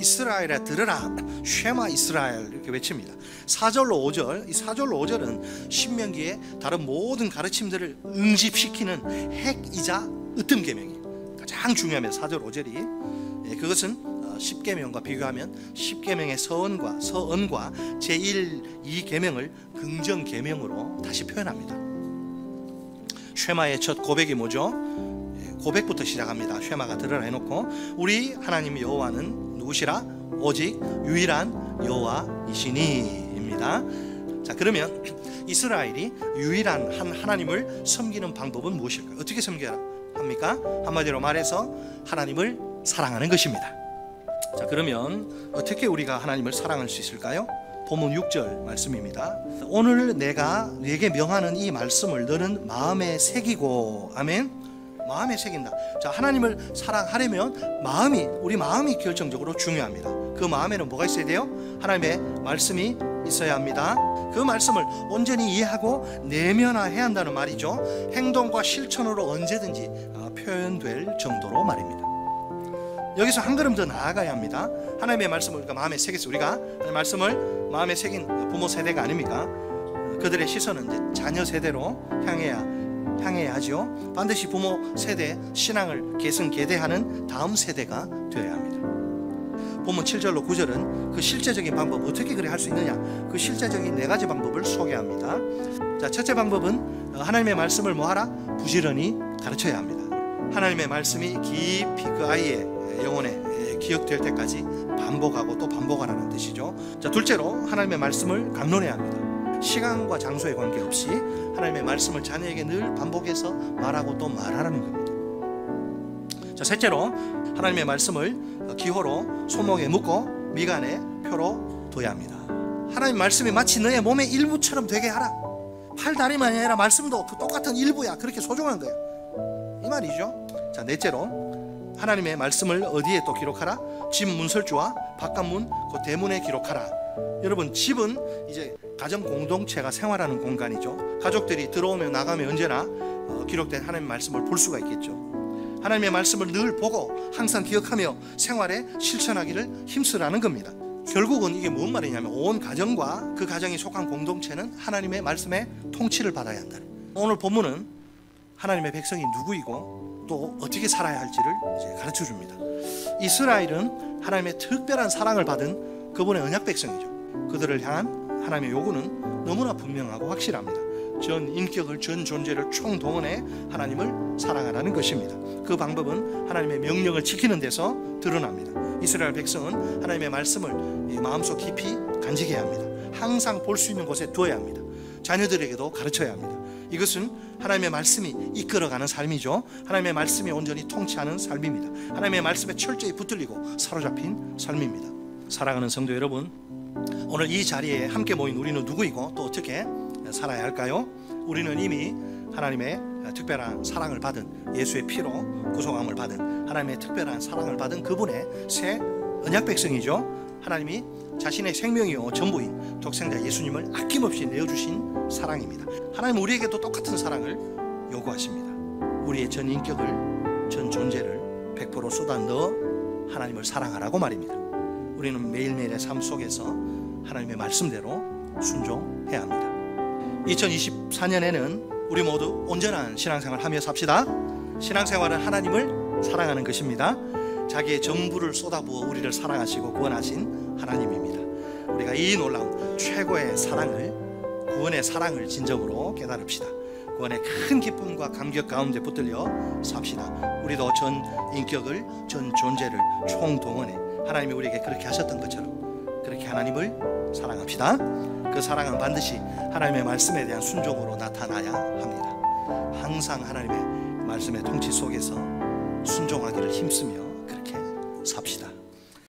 이스라엘에 들으라, 쉐마 이스라엘 이렇게 외칩니다. 4절로 5절, 이 4절로 5절은 신명기의 다른 모든 가르침들을 응집시키는 핵이자 으뜸계명이에요. 가장 중요합니다. 4절 5절이. 그것은 10계명과 비교하면 10계명의 서언과 제1, 2계명을 긍정계명으로 다시 표현합니다. 쉐마의 첫 고백이 뭐죠? 고백부터 시작합니다. 쉐마가 들으라 해놓고, 우리 하나님 여호와는 누구시라? 오직 유일한 여호와이시니입니다. 자, 그러면 이스라엘이 유일한 한 하나님을 섬기는 방법은 무엇일까요? 어떻게 섬겨야 합니까? 한마디로 말해서 하나님을 사랑하는 것입니다. 자, 그러면 어떻게 우리가 하나님을 사랑할 수 있을까요? 본문 6절 말씀입니다. 오늘 내가 네게 명하는 이 말씀을 너는 마음에 새기고, 아멘. 마음에 새긴다. 자, 하나님을 사랑하려면 우리 마음이 결정적으로 중요합니다. 그 마음에는 뭐가 있어야 돼요? 하나님의 말씀이 있어야 합니다. 그 말씀을 온전히 이해하고 내면화해야 한다는 말이죠. 행동과 실천으로 언제든지 표현될 정도로 말입니다. 여기서 한 걸음 더 나아가야 합니다. 하나님의 말씀을 우리가 마음에 새겼어요. 우리가 하나님의 말씀을 마음에 새긴 부모 세대가 아닙니까? 그들의 시선은 이제 자녀 세대로 향해야 하죠. 반드시 부모 세대 신앙을 계승계대하는 다음 세대가 되어야 합니다. 본문 7절로 9절은 그 실제적인 방법, 어떻게 그래 할 수 있느냐, 그 실제적인 4가지 방법을 소개합니다. 자, 첫째 방법은 하나님의 말씀을 뭐하라? 부지런히 가르쳐야 합니다. 하나님의 말씀이 깊이 그 아이의 영혼에 기억될 때까지 반복하고 또 반복하라는 뜻이죠. 자, 둘째로 하나님의 말씀을 강론해야 합니다. 시간과 장소에 관계없이 하나님의 말씀을 자녀에게 늘 반복해서 말하고 또 말하라는 겁니다. 자, 셋째로 하나님의 말씀을 기호로 손목에 묶고 미간에 표로 둬야 합니다. 하나님 말씀이 마치 너의 몸의 일부처럼 되게 하라. 팔, 다리만 아니라 말씀도 똑같은 일부야. 그렇게 소중한 거야, 이 말이죠. 자, 넷째로 하나님의 말씀을 어디에 또 기록하라? 집 문설주와 바깥문 그 대문에 기록하라. 여러분, 집은 이제 가정 공동체가 생활하는 공간이죠. 가족들이 들어오면 나가면 언제나 기록된 하나님의 말씀을 볼 수가 있겠죠. 하나님의 말씀을 늘 보고 항상 기억하며 생활에 실천하기를 힘쓰라는 겁니다. 결국은 이게 무슨 말이냐면 온 가정과 그 가정이 속한 공동체는 하나님의 말씀의 통치를 받아야 한다. 오늘 본문은 하나님의 백성이 누구이고 또 어떻게 살아야 할지를 이제 가르쳐 줍니다. 이스라엘은 하나님의 특별한 사랑을 받은 그분의 언약 백성이죠. 그들을 향한 하나님의 요구는 너무나 분명하고 확실합니다. 전 인격을, 전 존재를 총동원해 하나님을 사랑하라는 것입니다. 그 방법은 하나님의 명령을 지키는 데서 드러납니다. 이스라엘 백성은 하나님의 말씀을 마음속 깊이 간직해야 합니다. 항상 볼 수 있는 곳에 두어야 합니다. 자녀들에게도 가르쳐야 합니다. 이것은 하나님의 말씀이 이끌어가는 삶이죠. 하나님의 말씀이 온전히 통치하는 삶입니다. 하나님의 말씀에 철저히 붙들리고 사로잡힌 삶입니다. 사랑하는 성도 여러분, 오늘 이 자리에 함께 모인 우리는 누구이고 또 어떻게 살아야 할까요? 우리는 이미 하나님의 특별한 사랑을 받은, 예수의 피로 구속함을 받은, 하나님의 특별한 사랑을 받은 그분의 새 언약 백성이죠. 하나님이 자신의 생명이요 전부인 독생자 예수님을 아낌없이 내어주신 사랑입니다. 하나님은 우리에게도 똑같은 사랑을 요구하십니다. 우리의 전 인격을, 전 존재를 100% 쏟아 넣어 하나님을 사랑하라고 말입니다. 우리는 매일매일의 삶 속에서 하나님의 말씀대로 순종해야 합니다. 2024년에는 우리 모두 온전한 신앙생활을 하며 삽시다. 신앙생활은 하나님을 사랑하는 것입니다. 자기의 전부를 쏟아부어 우리를 사랑하시고 구원하신 하나님입니다. 우리가 이 놀라운 최고의 사랑을, 구원의 사랑을 진정으로 깨달읍시다. 구원의 큰 기쁨과 감격 가운데 붙들려 삽시다. 우리도 전 인격을, 전 존재를 총동원해 하나님이 우리에게 그렇게 하셨던 것처럼 그렇게 하나님을 사랑합시다. 그 사랑은 반드시 하나님의 말씀에 대한 순종으로 나타나야 합니다. 항상 하나님의 말씀의 통치 속에서 순종하기를 힘쓰며 그렇게 삽시다.